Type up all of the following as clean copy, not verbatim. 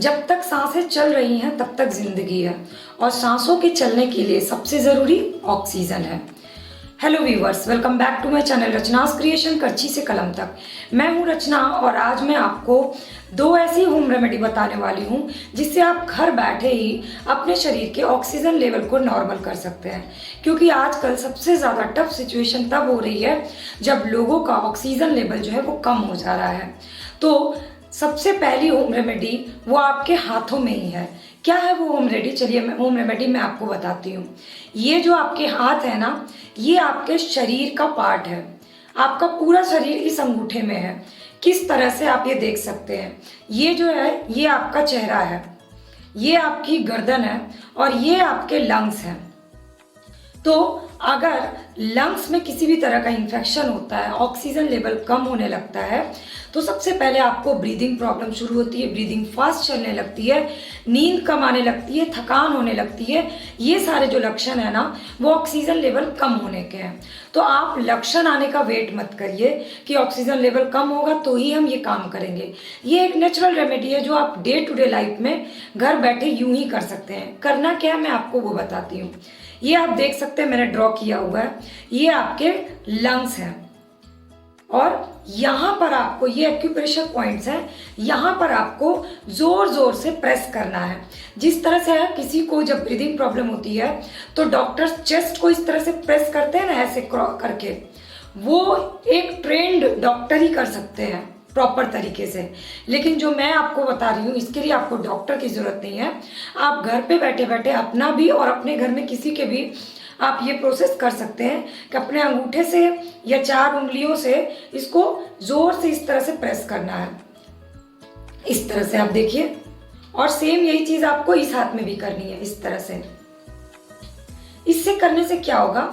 जब तक सांसें चल रही हैं तब तक जिंदगी है और सांसों के चलने के लिए सबसे ज़रूरी ऑक्सीजन है। Hello viewers, welcome back to my channel Rachna's creation, करची से कलम तक। मैं हूं रचना और आज मैं आपको दो ऐसी होम रेमेडी बताने वाली हूं जिससे आप घर बैठे ही अपने शरीर के ऑक्सीजन लेवल को नॉर्मल कर सकते हैं। क्योंकि आजकल सबसे ज़्यादा टफ सिचुएशन तब हो रही है जब लोगों का ऑक्सीजन लेवल जो है वो कम हो जा रहा है। तो सबसे पहली होम रेमेडी वो आपके हाथों में ही है। क्या है वो होम रेमेडी? चलिए होम रेमेडी मैं आपको बताती हूँ। ये जो आपके हाथ है ना, ये आपके शरीर का पार्ट है। आपका पूरा शरीर इस अंगूठे में है। किस तरह से आप ये देख सकते हैं, ये जो है ये आपका चेहरा है, ये आपकी गर्दन है और ये आपके लंग्स हैं। तो अगर लंग्स में किसी भी तरह का इन्फेक्शन होता है, ऑक्सीजन लेवल कम होने लगता है, तो सबसे पहले आपको ब्रीदिंग प्रॉब्लम शुरू होती है, ब्रीदिंग फास्ट चलने लगती है, नींद कम आने लगती है, थकान होने लगती है। ये सारे जो लक्षण है ना, वो ऑक्सीजन लेवल कम होने के हैं। तो आप लक्षण आने का वेट मत करिए कि ऑक्सीजन लेवल कम होगा तो ही हम ये काम करेंगे। ये एक नेचुरल रेमेडी है जो आप डे टू डे लाइफ में घर बैठे यूं ही कर सकते हैं। करना क्या है मैं आपको वो बताती हूँ। ये आप देख सकते हैं, मैंने ड्रॉ किया हुआ है, ये आपके लंग्स हैं और यहाँ पर आपको ये एक्यूप्रेशर पॉइंट्स हैं, यहाँ पर आपको जोर जोर से प्रेस करना है। जिस तरह से किसी को जब ब्रीदिंग प्रॉब्लम होती है तो डॉक्टर्स चेस्ट को इस तरह से प्रेस करते हैं ना, ऐसे करके, वो एक ट्रेंड डॉक्टर ही कर सकते हैं प्रॉपर तरीके से। लेकिन जो मैं आपको बता रही हूँ, इसके लिए आपको डॉक्टर की ज़रूरत नहीं है। आप घर पे बैठे बैठे अपना भी और अपने घर में किसी के भी आप ये प्रोसेस कर सकते हैं कि अपने अंगूठे से या 4 उंगलियों से इसको ज़ोर से इस तरह से प्रेस करना है। इस तरह से आप देखिए, और सेम यही चीज़ आपको इस हाथ में भी करनी है, इस तरह से। इससे करने से क्या होगा,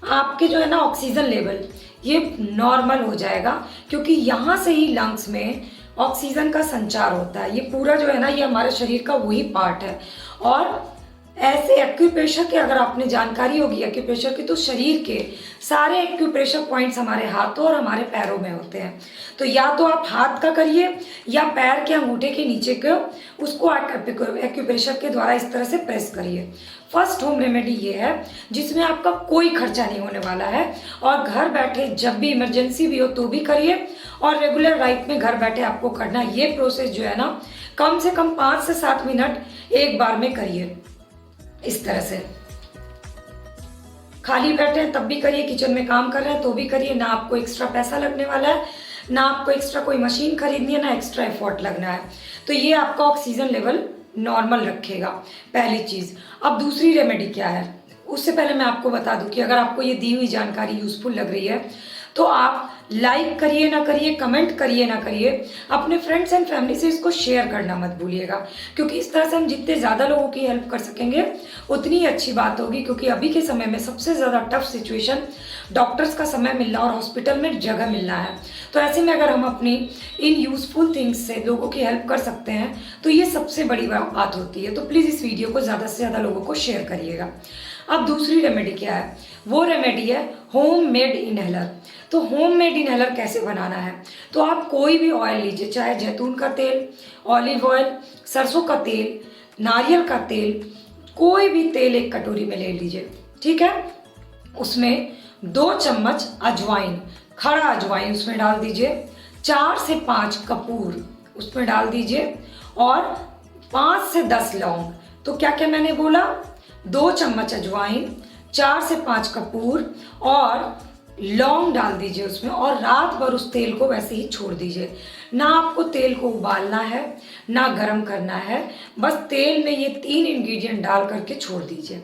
आपके जो है ना ऑक्सीजन लेवल ये नॉर्मल हो जाएगा। क्योंकि यहाँ से ही लंग्स में ऑक्सीजन का संचार होता है। ये पूरा जो है ना, ये हमारे शरीर का वही पार्ट है। और ऐसे एक्यूप्रेशर की अगर आपने जानकारी होगी एक्यूप्रेशर की, तो शरीर के सारे एक्यूप्रेशर पॉइंट्स हमारे हाथों और हमारे पैरों में होते हैं। तो या तो आप हाथ का करिए या पैर के अंगूठे के नीचे को उसको एक्यूप्रेशर के द्वारा इस तरह से प्रेस करिए। फर्स्ट होम रेमेडी ये है जिसमें आपका कोई खर्चा नहीं होने वाला है और घर बैठे जब भी इमरजेंसी भी हो तो भी करिए, और रेगुलर लाइफ में घर बैठे आपको करना है। ये प्रोसेस जो है ना, कम से कम 5 से 7 मिनट एक बार में करिए। इस तरह से खाली बैठे हैं तब भी करिए, किचन में काम कर रहे हैं तो भी करिए। ना आपको एक्स्ट्रा पैसा लगने वाला है, ना आपको एक्स्ट्रा कोई मशीन खरीदनी है, ना एक्स्ट्रा एफर्ट लगना है। तो ये आपका ऑक्सीजन लेवल नॉर्मल रखेगा, पहली चीज़। अब दूसरी रेमेडी क्या है, उससे पहले मैं आपको बता दूं कि अगर आपको ये दी हुई जानकारी यूजफुल लग रही है तो आप लाइक करिए ना करिए, कमेंट करिए ना करिए, अपने फ्रेंड्स एंड फैमिली से इसको शेयर करना मत भूलिएगा। क्योंकि इस तरह से हम जितने ज़्यादा लोगों की हेल्प कर सकेंगे उतनी ही अच्छी बात होगी। क्योंकि अभी के समय में सबसे ज़्यादा टफ सिचुएशन डॉक्टर्स का समय मिलना और हॉस्पिटल में जगह मिलना है। तो ऐसे में अगर हम अपनी इन यूज़फुल थिंग्स से लोगों की हेल्प कर सकते हैं तो ये सबसे बड़ी बात होती है। तो प्लीज़ इस वीडियो को ज़्यादा से ज़्यादा लोगों को शेयर करिएगा। अब दूसरी रेमेडी क्या है, वो रेमेडी है होम मेड इनहेलर। तो होम मेड इनहेलर कैसे बनाना है, तो आप कोई भी ऑयल लीजिए, चाहे जैतून का तेल, ऑलिव ऑयल, सरसों का तेल, नारियल का तेल, कोई भी तेल एक कटोरी में ले लीजिए, ठीक है। उसमें 2 चम्मच अजवाइन, खड़ा अजवाइन उसमें डाल दीजिए, 4 से 5 कपूर उसमें डाल दीजिए और 5 से 10 लौंग। तो क्या क्या मैंने बोला, 2 चम्मच अजवाइन, 4 से 5 कपूर और लौंग डाल दीजिए उसमें, और रात भर उस तेल को वैसे ही छोड़ दीजिए। ना आपको तेल को उबालना है ना गरम करना है, बस तेल में ये 3 इंग्रेडिएंट डाल करके छोड़ दीजिए।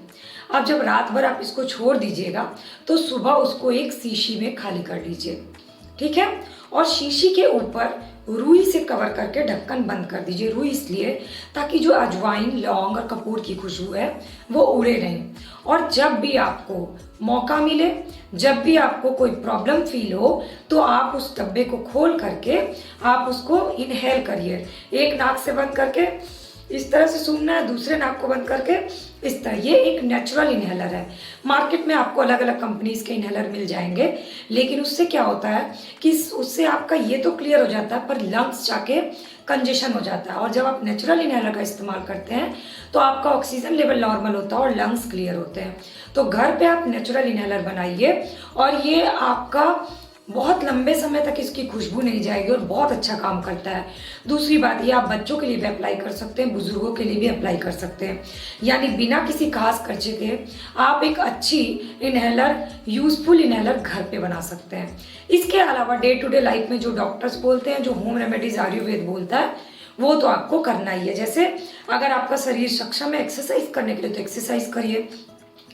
अब जब रात भर आप इसको छोड़ दीजिएगा तो सुबह उसको एक शीशी में खाली कर लीजिए, ठीक है। और शीशी के ऊपर रुई से कवर करके ढक्कन बंद कर दीजिए। रुई इसलिए ताकि जो अजवाइन, लौंग और कपूर की खुशबू है वो उड़े नहीं। और जब भी आपको मौका मिले, जब भी आपको कोई प्रॉब्लम फील हो, तो आप उस डब्बे को खोल करके आप उसको इनहेल करिए। एक नाक से बंद करके इस तरह से सूंघना है, दूसरे नाक को बंद करके इस तरह। ये एक नेचुरल इनहेलर है। मार्केट में आपको अलग अलग कंपनीज के इनहेलर मिल जाएंगे, लेकिन उससे क्या होता है कि उससे आपका ये तो क्लियर हो जाता है पर लंग्स जाके कंजेशन हो जाता है। और जब आप नेचुरल इनहेलर का इस्तेमाल करते हैं तो आपका ऑक्सीजन लेवल नॉर्मल होता है और लंग्स क्लियर होते हैं। तो घर पे आप नेचुरल इनहेलर बनाइए और ये आपका बहुत लंबे समय तक इसकी खुशबू नहीं जाएगी और बहुत अच्छा काम करता है। दूसरी बात, ये आप बच्चों के लिए भी अप्लाई कर सकते हैं, बुजुर्गों के लिए भी अप्लाई कर सकते हैं, यानी बिना किसी खास खर्चे के आप एक अच्छी इनहेलर, यूजफुल इनहेलर घर पे बना सकते हैं। इसके अलावा डे टू डे लाइफ में जो डॉक्टर्स बोलते हैं, जो होम रेमेडीज आयुर्वेद बोलता है, वो तो आपको करना ही है। जैसे अगर आपका शरीर सक्षम है एक्सरसाइज करने के लिए तो एक्सरसाइज करिए,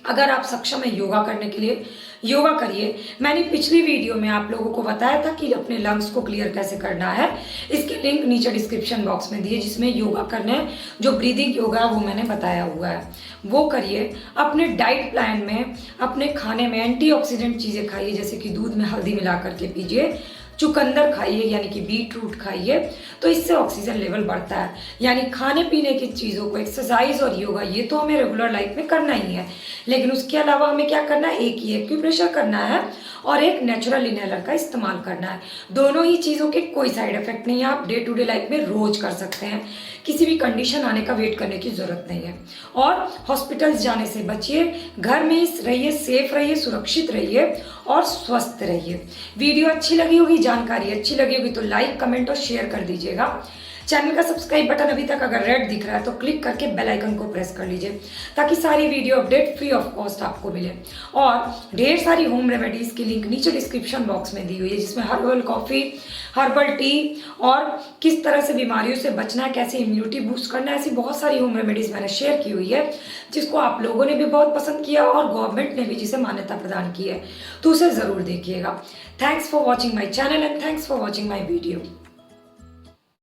अगर आप सक्षम है योगा करने के लिए योगा करिए। मैंने पिछली वीडियो में आप लोगों को बताया था कि अपने लंग्स को क्लियर कैसे करना है, इसकी लिंक नीचे डिस्क्रिप्शन बॉक्स में दी है, जिसमें योगा करने जो ब्रीदिंग योगा है वो मैंने बताया हुआ है, वो करिए। अपने डाइट प्लान में, अपने खाने में एंटीऑक्सीडेंट चीज़ें खाइए, जैसे कि दूध में हल्दी मिला करके पीजिए, चुकंदर खाइए यानी कि बीट रूट खाइए, तो इससे ऑक्सीजन लेवल बढ़ता है। यानी खाने पीने की चीज़ों को, एक्सरसाइज और योगा ये तो हमें रेगुलर लाइफ में करना ही है, लेकिन उसके अलावा हमें क्या करना है, एक ही एक्यूप्रेशर करना है और एक नेचुरल इनहेलर का इस्तेमाल करना है। दोनों ही चीज़ों के कोई साइड इफेक्ट नहीं है, आप डे टू डे लाइफ में रोज कर सकते हैं, किसी भी कंडीशन आने का वेट करने की जरूरत नहीं है। और हॉस्पिटल्स जाने से बचिए, घर में ही रहिए, सेफ रहिए, सुरक्षित रहिए और स्वस्थ रहिए। वीडियो अच्छी लगी होगी, जानकारी अच्छी लगी होगी तो लाइक, कमेंट और शेयर कर दीजिएगा। चैनल का सब्सक्राइब बटन अभी तक अगर रेड दिख रहा है तो क्लिक करके बेल आइकन को प्रेस कर लीजिए, ताकि सारी video update free of cost आपको मिले। और ढेर सारी होम रेमेडीज की लिंक नीचे डिस्क्रिप्शन बॉक्स में दी हुई है, जिसमें हर्बल कॉफ़ी, हर्बल टी और किस तरह से बीमारियों से बचना है, कैसे इम्यूनिटी बूस्ट करना है, ऐसी बहुत सारी होम रेमेडीज मैंने शेयर की हुई है, जिसको आप लोगों ने भी बहुत पसंद किया और गवर्नमेंट ने भी जिसे मान्यता प्रदान की है, तो उसे ज़रूर देखिएगा। Thanks for watching my channel and thanks for watching my video.